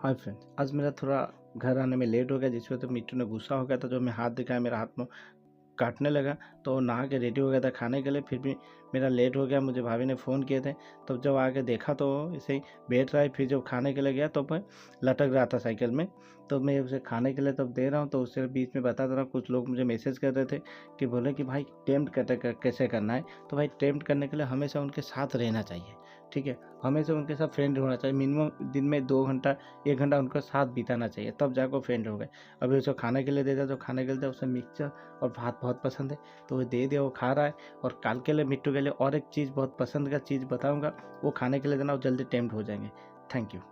Hi friends, आज मेरा थोड़ा घर आने में लेट हो गया, जिस वजह से मिट्टू ने गुस्सा हो गया था। जो मैं हाथ दिखाया, मेरा हाथ में काटने लगा। तो नहा के रेडी हो गया था खाने के लिए, फिर भी मेरा लेट हो गया। मुझे भाभी ने फ़ोन किए थे, तब जब आके देखा तो ऐसे ही बैठ रहा है। फिर जब खाने के लिए गया तो मैं लटक रहा था साइकिल में। तो मैं उसे खाने के लिए तब दे रहा हूँ, तो उससे बीच में बता दे रहा हूँ। कुछ लोग मुझे मैसेज कर रहे थे कि बोले कि भाई कैसे करना है। तो भाई टेम्प्ट करने के लिए हमेशा उनके साथ रहना चाहिए, ठीक है। हमेशा उनके साथ फ्रेंड होना चाहिए। मिनिमम दिन में 2 घंटा 1 घंटा उनके साथ बिताना चाहिए, तब जाकर फ्रेंड हो गए। अभी उसे खाने के लिए दे दिया, तो खाने के लिए उसे मिक्सचर और भात बहुत पसंद है, तो वो दे दिया, वो खा रहा है। और कल के लिए मिट्टू के लिए और एक चीज़ बहुत पसंद का चीज़ बताऊंगा, वो खाने के लिए देना, वो जल्दी टेम्प्ट हो जाएंगे। Thank you.